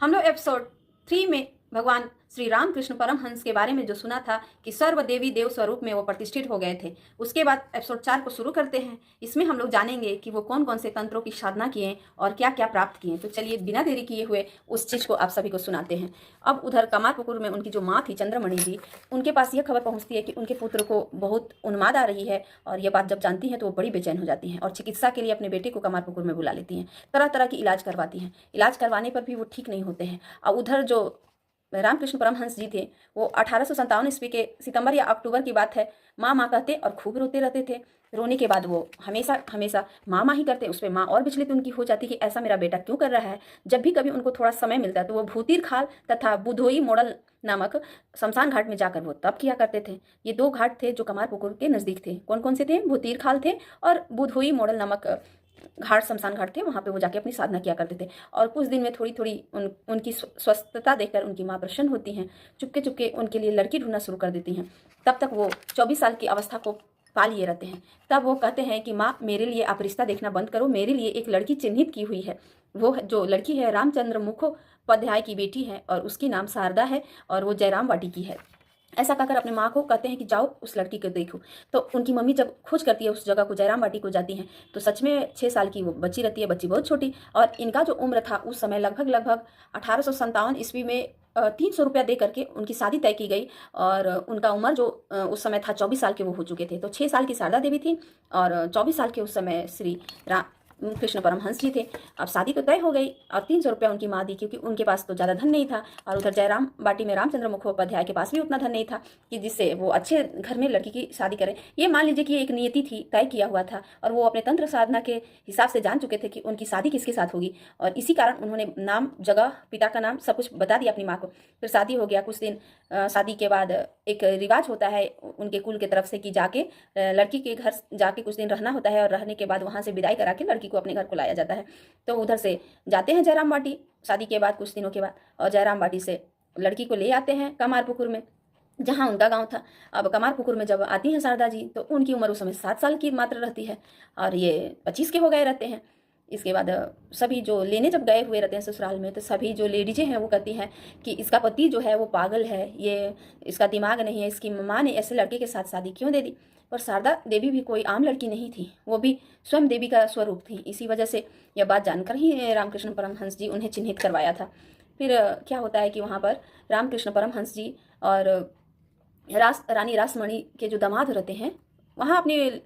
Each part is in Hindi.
हम लोग एपिसोड 3 में भगवान श्री रामकृष्ण परमहंस के बारे में जो सुना था कि सर्व देवी देव स्वरूप में वो प्रतिष्ठित हो गए थे, उसके बाद एपिसोड 4 को शुरू करते हैं। इसमें हम लोग जानेंगे कि वो कौन कौन से तंत्रों की साधना किए और क्या क्या प्राप्त किए। तो चलिए बिना देरी किए हुए उस चीज़ को आप सभी को सुनाते हैं। अब उधर कमारपुकुर में उनकी जो माँ थी चंद्रमणि जी, उनके पास यह खबर पहुँचती है कि उनके पुत्र को बहुत उन्माद आ रही है। और यह बात जब जानती हैं तो वो बड़ी बेचैन हो जाती हैं और चिकित्सा के लिए अपने बेटे को कमारपुकुर में बुला लेती हैं। तरह तरह की इलाज करवाती हैं। इलाज करवाने पर भी वो ठीक नहीं होते हैं। और उधर जो रामकृष्ण परमहंस जी थे, वो 1857 ईस्वी के सितंबर या अक्टूबर की बात है, माँ माँ कहते और खूब रोते रहते थे। रोने के बाद वो हमेशा हमेशा माँ माँ ही करते। उस पर माँ और विचलित उनकी हो जाती कि ऐसा मेरा बेटा क्यों कर रहा है। जब भी कभी उनको थोड़ा समय मिलता है तो वो भूतीर खाल तथा बुधोई मोड़ल नामक शमशान घाट में जाकर वो तप किया करते थे। ये दो घाट थे जो कमारपुकुर के नज़दीक थे। कौन कौन से थे? भूतीर खाल थे और बुधोई मोड़ल नामक घाट शमशान घाट थे। वहाँ पे वो जाके अपनी साधना किया करते थे। और कुछ दिन में थोड़ी थोड़ी उनकी स्वस्थता देखकर उनकी माँ प्रसन्न होती हैं। चुपके चुपके उनके लिए लड़की ढूंढना शुरू कर देती हैं। तब तक वो 24 साल की अवस्था को पा लिए रहते हैं। तब वो कहते हैं कि माँ, मेरे लिए आप रिश्ता देखना बंद करो, मेरे लिए एक लड़की चिन्हित की हुई है। वो जो लड़की है रामचंद्र मुखोपाध्याय की बेटी है और उसकी नाम शारदा है और वो जयराम वाटी की है। ऐसा कहकर अपने माँ को कहते हैं कि जाओ उस लड़की को देखो। तो उनकी मम्मी जब खोज करती है उस जगह को, जयराम वाटी को जाती हैं, तो सच में 6 साल की वो बच्ची रहती है। बच्ची बहुत छोटी। और इनका जो उम्र था उस समय लगभग 1857 ईस्वी में 300 रुपया दे करके उनकी शादी तय की गई। और उनका उम्र जो उस समय था 24 साल के वो हो चुके थे। तो 6 साल की शारदा देवी थी और 24 साल के उस समय श्री कृष्ण परमहंस जी थे। अब शादी तो तय हो गई और 300 रुपया उनकी माँ दी, क्योंकि उनके पास तो ज़्यादा धन नहीं था। और उधर जयराम बाटी में रामचंद्र मुखोपाध्याय के पास भी उतना धन नहीं था कि जिससे वो अच्छे घर में लड़की की शादी करें। ये मान लीजिए कि एक नियति थी, तय किया हुआ था और वो अपने तंत्र साधना के हिसाब से जान चुके थे कि उनकी शादी किसके साथ होगी। और इसी कारण उन्होंने नाम, जगह, पिता का नाम सब कुछ बता दिया अपनी माँ को। फिर शादी हो गया। कुछ दिन शादी के बाद एक रिवाज होता है उनके कुल के तरफ से कि जाके लड़की के घर जाके कुछ दिन रहना होता है और रहने के बाद वहाँ से विदाई करा के लड़की को अपने घर को लाया जाता है। तो उधर से जाते हैं जयराम बाटी शादी के बाद कुछ दिनों के बाद, और जयराम बाटी से लड़की को ले आते हैं कमारपुकुर में जहाँ उनका गांव था। अब कमारपुकुर में जब आती हैं शारदा जी तो उनकी उम्र उस समय 7 साल की मात्र रहती है और ये 25 के हो गए रहते हैं। इसके बाद सभी जो लेने जब गए हुए रहते हैं ससुराल में, तो सभी जो लेडीजें हैं वो कहती हैं कि इसका पति जो है वो पागल है, ये इसका दिमाग नहीं है, इसकी माँ ने ऐसे लड़के के साथ शादी क्यों दे दी। पर शारदा देवी भी कोई आम लड़की नहीं थी, वो भी स्वयं देवी का स्वरूप थी। इसी वजह से यह बात जानकर ही रामकृष्ण परमहंस जी उन्हें चिन्हित करवाया था। फिर क्या होता है कि वहाँ पर रामकृष्ण परमहंस जी और रानी रासमणि के जो दामाद रहते हैं, वहाँ अपने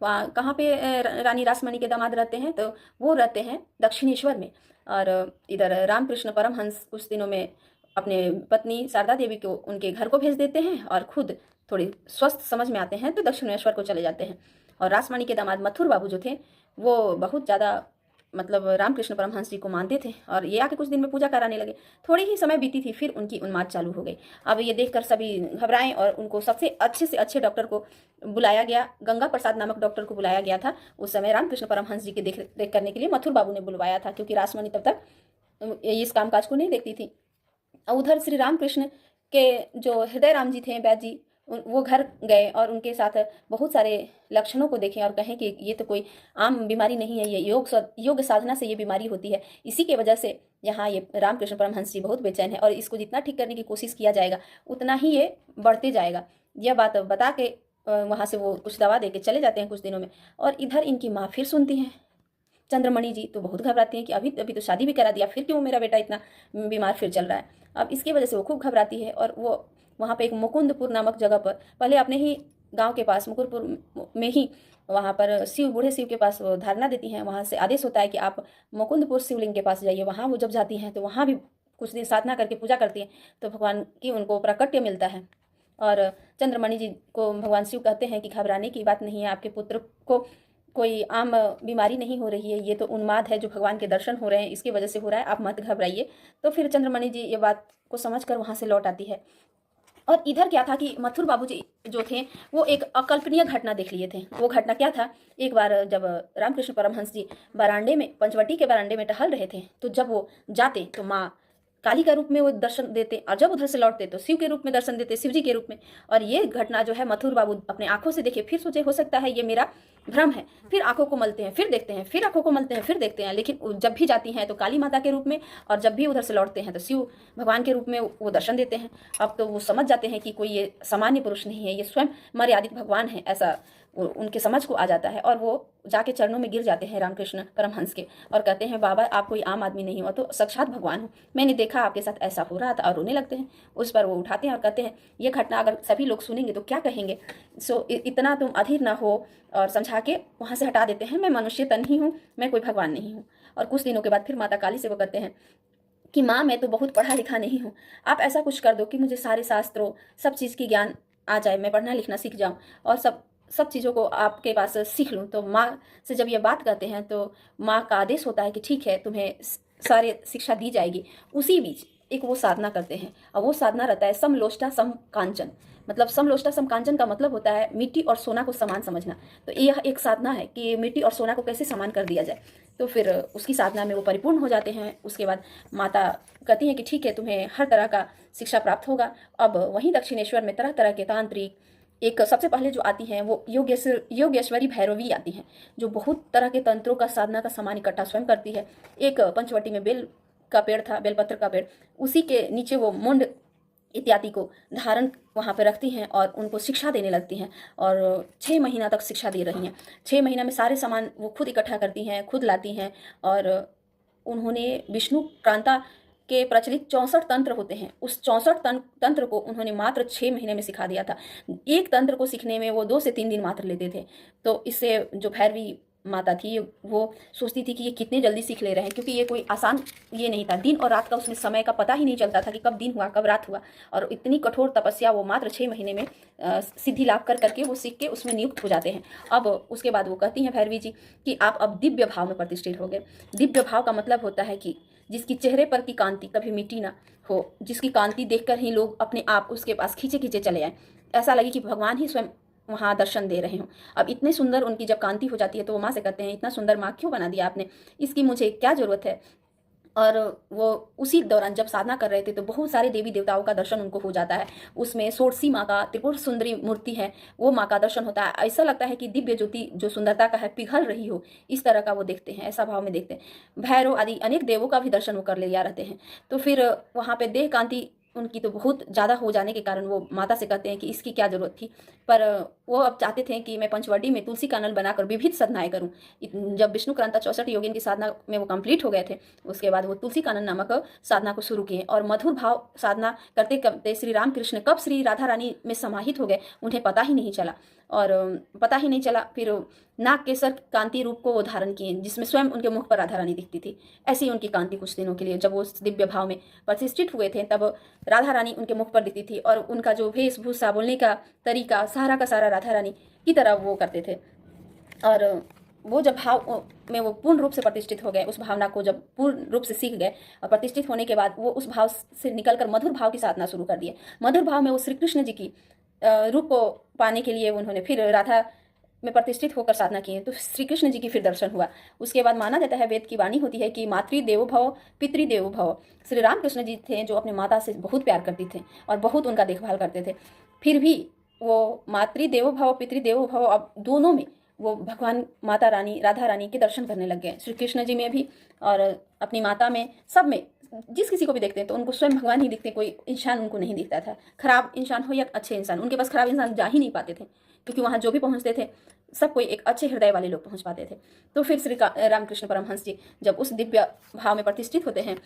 वहाँ कहाँ पे रानी रासमणि के दामाद रहते हैं, तो वो रहते हैं दक्षिणेश्वर में। और इधर रामकृष्ण परमहंस कुछ दिनों में अपने पत्नी शारदा देवी को उनके घर को भेज देते हैं और खुद थोड़े स्वस्थ समझ में आते हैं तो दक्षिणेश्वर को चले जाते हैं। और रासमणि के दामाद मथुर बाबू जो थे वो बहुत ज़्यादा मतलब रामकृष्ण परमहंस जी को मानते थे और ये आके कुछ दिन में पूजा कराने लगे। थोड़ी ही समय बीती थी फिर उनकी उन्माद चालू हो गई। अब ये देखकर सभी घबराएं और उनको सबसे अच्छे से अच्छे डॉक्टर को बुलाया गया। गंगा प्रसाद नामक डॉक्टर को बुलाया गया था। उस समय रामकृष्ण परमहंस जी की देख रेख करने के लिए मथुर बाबू ने बुलवाया था, क्योंकि रासमणि तब तक इस कामकाज को नहीं देखती थी। उधर श्री रामकृष्ण के जो हृदय राम जी थे, वैद्य जी, वो घर गए और उनके साथ बहुत सारे लक्षणों को देखें और कहें कि ये तो कोई आम बीमारी नहीं है, ये योग साधना से ये बीमारी होती है। इसी के वजह से यहाँ ये रामकृष्ण परमहंस जी बहुत बेचैन है और इसको जितना ठीक करने की कोशिश किया जाएगा उतना ही ये बढ़ते जाएगा। यह बात बता के वहाँ से वो कुछ दवा दे के चले जाते हैं कुछ दिनों में। और इधर इनकी माँ फिर सुनती हैं। चंद्रमणि जी तो बहुत घबराती हैं कि अभी अभी तो शादी भी करा दिया, फिर क्यों मेरा बेटा इतना बीमार फिर चल रहा है। अब इसकी वजह से वो खूब घबराती है और वो वहाँ पे एक मुकुंदपुर नामक जगह पर, पहले अपने ही गांव के पास मुकुंदपुर में ही, वहाँ पर बूढ़े शिव के पास वो धारणा देती हैं। वहाँ से आदेश होता है कि आप मुकुंदपुर शिवलिंग के पास जाइए। वहाँ वो जब जाती हैं तो वहाँ भी कुछ दिन साधना करके पूजा करती हैं तो भगवान की उनको प्राकट्य मिलता है। और चंद्रमणि जी को भगवान शिव कहते हैं कि घबराने की बात नहीं है, आपके पुत्र को कोई आम बीमारी नहीं हो रही है, ये तो उन्माद है जो भगवान के दर्शन हो रहे हैं इसकी वजह से हो रहा है, आप मत घबराइए। तो फिर चंद्रमणि जी ये बात को समझकर वहाँ से लौट आती है। और इधर क्या था कि मथुर बाबू जी जो थे वो एक अकल्पनीय घटना देख लिए थे। वो घटना क्या था, एक बार जब रामकृष्ण परमहंस जी बरांडे में, पंचवटी के बरांडे में टहल रहे थे, तो जब वो जाते तो माँ काली का रूप में वो दर्शन देते और जब उधर से लौटते तो शिव के रूप में दर्शन देते, शिव जी के रूप में। और ये घटना जो है मथुर बाबू अपने आंखों से देखे, फिर सोचे हो सकता है ये मेरा भ्रम है, फिर आंखों को मलते हैं, फिर देखते हैं, फिर आंखों को मलते हैं, फिर देखते हैं, लेकिन जब भी जाती हैं तो काली माता के रूप में, और जब भी उधर से लौटते हैं तो शिव भगवान के रूप में वो दर्शन देते हैं। अब तो वो समझ जाते हैं कि कोई ये सामान्य पुरुष नहीं है, ये स्वयं मर्यादित भगवान है, ऐसा उनके समझ को आ जाता है। और वो जाके चरणों में गिर जाते हैं रामकृष्ण परमहंस के और कहते हैं बाबा आप कोई आम आदमी नहीं हो, तो साक्षात भगवान हो, मैंने देखा आपके साथ ऐसा हो रहा था, और रोने लगते हैं। उस पर वो उठाते हैं और कहते हैं ये घटना अगर सभी लोग सुनेंगे तो क्या कहेंगे, सो इतना तुम अधीर ना हो, और समझा के वहाँ से हटा देते हैं। मैं मनुष्य तन ही हूँ, मैं कोई भगवान नहीं हूँ। और कुछ दिनों के बाद फिर माता काली से वो कहते हैं कि माँ मैं तो बहुत पढ़ा लिखा नहीं हूँ, आप ऐसा कुछ कर दो कि मुझे सारे शास्त्रों सब चीज़ की ज्ञान आ जाए, मैं पढ़ना लिखना सीख जाऊँ और सब चीज़ों को आपके पास सीख लूँ। तो माँ से जब ये बात करते हैं तो माँ का आदेश होता है कि ठीक है तुम्हें सारे शिक्षा दी जाएगी। उसी बीच एक वो साधना करते हैं, और वो साधना रहता है समलोष्टा सम कांचन। मतलब समलोष्टा सम कांचन का मतलब होता है मिट्टी और सोना को समान समझना। तो यह एक साधना है कि मिट्टी और सोना को कैसे समान कर दिया जाए। तो फिर उसकी साधना में वो परिपूर्ण हो जाते हैं। उसके बाद माता कहती हैं कि ठीक है तुम्हें हर तरह का शिक्षा प्राप्त होगा। अब वहीं दक्षिणेश्वर में तरह तरह के तांत्रिक, एक सबसे पहले जो आती हैं वो योगेश्वरी भैरवी आती हैं, जो बहुत तरह के तंत्रों का साधना का सामान इकट्ठा स्वयं करती है। एक पंचवटी में बेल का पेड़ था, बेलपत्र का पेड़, उसी के नीचे वो मुंड इत्यादि को धारण वहाँ पे रखती हैं और उनको शिक्षा देने लगती हैं। और 6 महीना तक शिक्षा दे रही हैं। 6 महीना में सारे सामान वो खुद इकट्ठा करती हैं, खुद लाती हैं। और उन्होंने विष्णु क्रांता के प्रचलित 64 तंत्र होते हैं, उस 64 तंत्र को उन्होंने मात्र 6 महीने में सिखा दिया था। एक तंत्र को सीखने में वो 2 से 3 दिन मात्र लेते थे। तो इससे जो भैरवी माता थी वो सोचती थी कि ये कितने जल्दी सीख ले रहे हैं, क्योंकि ये कोई आसान ये नहीं था। दिन और रात का उसमें समय का पता ही नहीं चलता था कि कब दिन हुआ कब रात हुआ। और इतनी कठोर तपस्या वो मात्र 6 महीने में सिद्धि लाभ कर करके वो सीख के उसमें नियुक्त हो जाते हैं। अब उसके बाद वो कहती हैं भैरवी जी कि आप अब दिव्य भाव में प्रतिष्ठित हो गए। दिव्य भाव का मतलब होता है कि जिसकी चेहरे पर की कांति कभी मिट्टी ना हो, जिसकी कांति देखकर ही लोग अपने आप उसके पास खींचे खींचे चले आए, ऐसा लगे कि भगवान ही स्वयं वहाँ दर्शन दे रहे हों। अब इतने सुंदर उनकी जब कांति हो जाती है तो वो माँ से कहते हैं इतना सुंदर माँ क्यों बना दिया आपने, इसकी मुझे क्या ज़रूरत है। और वो उसी दौरान जब साधना कर रहे थे तो बहुत सारे देवी देवताओं का दर्शन उनको हो जाता है। उसमें षोडशी माँ का, त्रिपुर सुंदरी मूर्ति है, वो माँ का दर्शन होता है। ऐसा लगता है कि दिव्य ज्योति जो सुंदरता का है पिघल रही हो, इस तरह का वो देखते हैं, ऐसा भाव में देखते हैं। भैरव आदि अनेक देवों का भी दर्शन वो कर लिया रहते हैं। तो फिर वहाँ पे देह कांति उनकी तो बहुत ज़्यादा हो जाने के कारण वो माता से कहते हैं कि इसकी क्या ज़रूरत थी। पर वो अब चाहते थे कि मैं पंचवटी में तुलसी कानन बनाकर विविध साधनाएं करूं। जब विष्णु क्रांता 64 योगिन की साधना में वो कंप्लीट हो गए थे, उसके बाद वो तुलसी कानन नामक साधना को शुरू किए। और मधुर भाव साधना करते करते श्री रामकृष्ण कब श्री राधा रानी में समाहित हो गए उन्हें पता ही नहीं चला। और पता ही नहीं चला। फिर नाग केसर कांति रूप को वो धारण किए, जिसमें स्वयं उनके मुख पर राधा रानी दिखती थी। ऐसी उनकी कांति कुछ दिनों के लिए जब वो दिव्य भाव में प्रतिष्ठित हुए थे तब राधा रानी उनके मुख पर दिखती थी। और उनका जो वेशभूषा, बोलने का तरीका, सारा का सारा राधा रानी की तरह वो करते थे। और वो जब भाव में वो पूर्ण रूप से प्रतिष्ठित हो गए, उस भावना को जब पूर्ण रूप से सीख गए और प्रतिष्ठित होने के बाद वो उस भाव से निकलकर मधुर भाव की साधना शुरू कर दिए। मधुर भाव में वो श्री कृष्ण जी की रूप को पाने के लिए उन्होंने फिर राधा में प्रतिष्ठित होकर साधना की है। तो श्री कृष्ण जी की फिर दर्शन हुआ। उसके बाद माना जाता है, वेद की वाणी होती है कि मातृदेवो भव पितृदेवो भव। श्री रामकृष्ण जी थे जो अपने माता से बहुत प्यार करती थे और बहुत उनका देखभाल करते थे। फिर भी वो मातृदेवो भव पितृदेवो भव, अब दोनों में वो भगवान माता रानी राधा रानी के दर्शन करने लग गए। श्री कृष्ण जी में भी और अपनी माता में, सब में जिस किसी को भी देखते हैं तो उनको स्वयं भगवान ही दिखते, कोई इंसान उनको नहीं दिखता था। खराब इंसान हो या अच्छे इंसान, उनके पास खराब इंसान जा ही नहीं पाते थे, क्योंकि वहाँ जो भी पहुँचते थे सब कोई एक अच्छे हृदय वाले लोग पहुँच पाते थे। तो फिर श्री रामकृष्ण परमहंस जी जब उस दिव्य भाव में प्रतिष्ठित होते हैं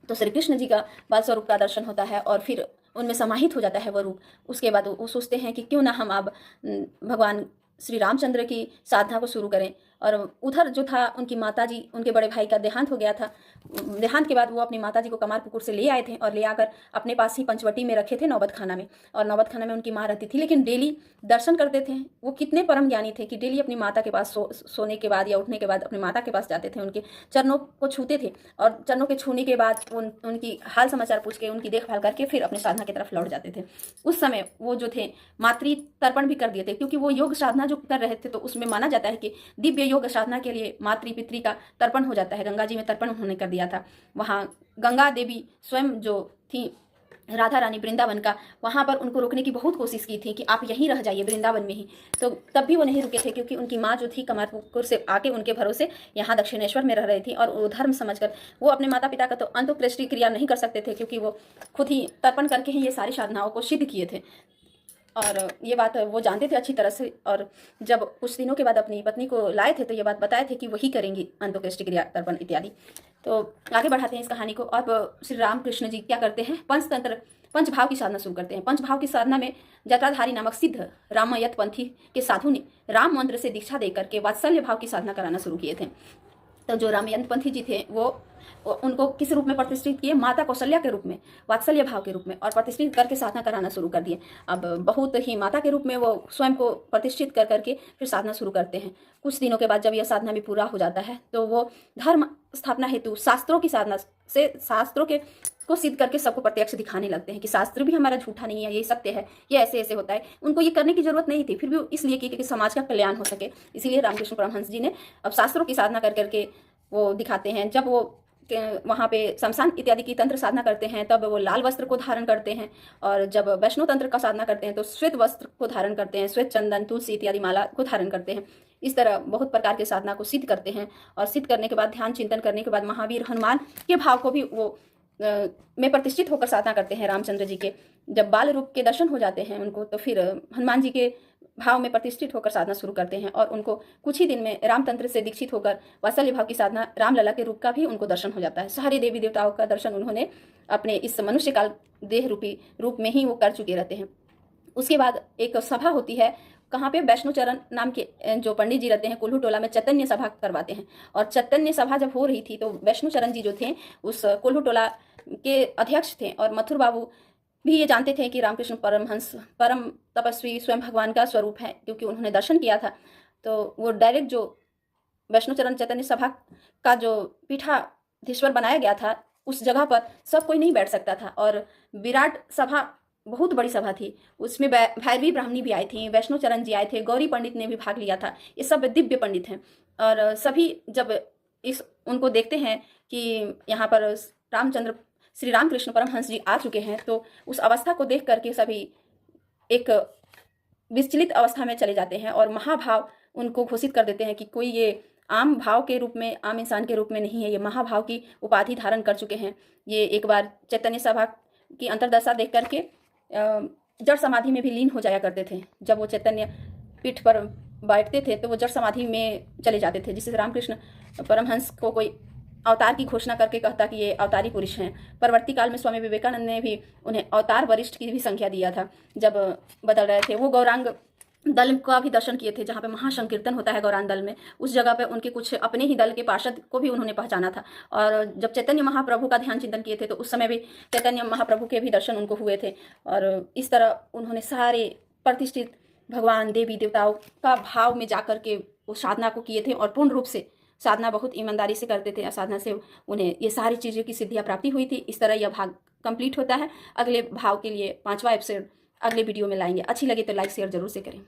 तो श्री कृष्ण जी का बाल स्वरूप का दर्शन होता है और फिर उनमें समाहित हो जाता है वो रूप। उसके बाद वो सोचते हैं कि क्यों ना हम अब भगवान श्री रामचंद्र की साधना को शुरू करें। और उधर जो था उनकी माताजी, उनके बड़े भाई का देहांत हो गया था। देहांत के बाद वो अपनी माताजी को कमारपुकुर से ले आए थे और ले आकर अपने पास ही पंचवटी में रखे थे, नौबत खाना में। और नौबत खाना में उनकी माँ रहती थी, लेकिन डेली दर्शन करते थे। वो कितने परम ज्ञानी थे कि डेली अपनी माता के पास सोने के बाद या उठने के बाद अपनी माता के पास जाते थे, उनके चरणों को छूते थे और चरणों के छूने के बाद उनकी हाल समाचार पूछ के उनकी देखभाल करके फिर अपनी साधना की तरफ लौट जाते थे। उस समय वो जो थे मातृ तर्पण भी कर दिए थे, क्योंकि वो योग साधना जो कर रहे थे तो उसमें माना जाता है कि दिव्य योग साधना के लिए मातृ पितृ का तर्पण हो जाता है। गंगा जी में तर्पण उन्होंने कर दिया था। वहाँ गंगा देवी स्वयं जो थी राधा रानी वृंदावन का, वहाँ पर उनको रोकने की बहुत कोशिश की थी कि आप यहीं रह जाइए वृंदावन में ही, तो तब भी वो नहीं रुके थे, क्योंकि उनकी माँ जो थी कमारपुकुर से आके उनके भरोसे यहाँ दक्षिणेश्वर में रह रही थी, और वो धर्म समझकर वो अपने माता पिता का तो अंत्येष्टि क्रिया नहीं कर सकते थे, क्योंकि वो खुद ही तर्पण करके ही ये सारी साधनाओं को सिद्ध किए थे, और ये बात वो जानते थे अच्छी तरह से। और जब कुछ दिनों के बाद अपनी पत्नी को लाए थे तो ये बात बताए थे कि वही करेंगी अंत्येष्टि क्रिया, तर्पण इत्यादि। तो आगे बढ़ाते हैं इस कहानी को। अब श्री रामकृष्ण जी क्या करते हैं, पंच भाव की साधना शुरू करते हैं। पंच भाव की साधना में जटाधारी नामक सिद्ध रामायत पंथी के साधु ने राम मंत्र से दीक्षा देकर के वात्सल्य भाव की साधना कराना शुरू किए थे। तो जो रामायत पंथी जी थे वो उनको किस रूप में प्रतिष्ठित किए, माता कौशल्या के रूप में, वात्सल्य भाव के रूप में, और प्रतिष्ठित करके साधना कराना शुरू कर दिए। अब बहुत ही माता के रूप में वो स्वयं को प्रतिष्ठित कर करके फिर साधना शुरू करते हैं। कुछ दिनों के बाद जब यह साधना भी पूरा हो जाता है तो वो धर्म स्थापना हेतु शास्त्रों की साधना से शास्त्रों के को सिद्ध करके सबको प्रत्यक्ष दिखाने लगते हैं कि शास्त्र भी हमारा झूठा नहीं है, ये सत्य है, ये ऐसे ऐसे होता है। उनको ये करने की जरूरत नहीं थी, फिर भी इसलिए कि समाज का कल्याण हो सके, इसीलिए रामकृष्ण परमहंस जी ने अब शास्त्रों की साधना कर करके वो दिखाते हैं। जब वो वहाँ पे शमशान इत्यादि की तंत्र साधना करते हैं तब वो लाल वस्त्र को धारण करते हैं, और जब वैष्णव तंत्र का साधना करते हैं तो श्वेत वस्त्र को धारण करते हैं, श्वेत चंदन तुलसी इत्यादि माला को धारण करते हैं। इस तरह बहुत प्रकार के साधना को सिद्ध करते हैं, और सिद्ध करने के बाद ध्यान चिंतन करने के बाद महावीर हनुमान के भाव को भी वो में प्रतिष्ठित होकर साधना करते हैं। रामचंद्र जी के जब बाल रूप के दर्शन हो जाते हैं उनको, तो फिर हनुमान जी के भाव में प्रतिष्ठित होकर साधना शुरू करते हैं, और उनको कुछ ही दिन में रामतंत्र से दीक्षित होकर वात्सल्य भाव की साधना रामलला के रूप का भी उनको दर्शन हो जाता है। सारे देवी देवताओं का दर्शन उन्होंने अपने इस मनुष्य काल देह रूपी रूप में ही वो कर चुके रहते हैं। उसके बाद एक सभा होती है, कहाँ पे, वैष्णो चरण नाम के जो पंडित जी रहते हैं कुल्लू टोला में चैतन्य सभा करवाते हैं। और चैतन्य सभा जब हो रही थी तो वैष्णो चरण जी जो थे उस कुल्लू टोला के अध्यक्ष थे, और मथुर बाबू भी ये जानते थे कि रामकृष्ण परमहंस परम तपस्वी स्वयं भगवान का स्वरूप है, क्योंकि उन्होंने दर्शन किया था। तो वो डायरेक्ट जो वैष्णो चरण चैतन्य सभा का जो पीठाधीश्वर बनाया गया था उस जगह पर सब कोई नहीं बैठ सकता था, और विराट सभा बहुत बड़ी सभा थी, उसमें भैरवी ब्राह्मणी भी आई थी, वैष्णो चरण जी आए थे, गौरी पंडित ने भी भाग लिया था। ये सब दिव्य पंडित हैं, और सभी जब इस उनको देखते हैं कि यहाँ पर श्री रामकृष्ण परमहंस जी आ चुके हैं, तो उस अवस्था को देख करके सभी एक विचलित अवस्था में चले जाते हैं, और महाभाव उनको घोषित कर देते हैं कि कोई ये आम भाव के रूप में, आम इंसान के रूप में नहीं है, ये महाभाव की उपाधि धारण कर चुके हैं। ये एक बार चैतन्य सभा की अंतर्दशा देख करके जड़ समाधि में भी लीन हो जाया करते थे। जब वो चैतन्य पीठ पर बैठते थे तो वो जड़ समाधि में चले जाते थे, जिससे रामकृष्ण परमहंस को कोई अवतार की घोषणा करके कहता कि ये अवतारी पुरुष हैं। परवर्ती काल में स्वामी विवेकानंद ने भी उन्हें अवतार वरिष्ठ की भी संख्या दिया था। जब बदल रहे थे वो गौरांग दल का भी दर्शन किए थे, जहाँ पे महासंकीर्तन होता है गौरांग दल में, उस जगह पे उनके कुछ अपने ही दल के पार्षद को भी उन्होंने पहचाना था। और जब चैतन्य महाप्रभु का ध्यान चिंतन किए थे तो उस समय भी चैतन्य महाप्रभु के भी दर्शन उनको हुए थे। और इस तरह उन्होंने सारे प्रतिष्ठित भगवान देवी देवताओं का भाव में जाकर के वो साधना को किए थे, और पूर्ण रूप से साधना बहुत ईमानदारी से करते थे। साधना से उन्हें ये सारी चीज़ों की सिद्धियाँ प्राप्ति हुई थी। इस तरह यह भाग कंप्लीट होता है। अगले भाव के लिए 5वां एपिसोड अगले वीडियो में लाएंगे। अच्छी लगे तो लाइक शेयर जरूर से करें।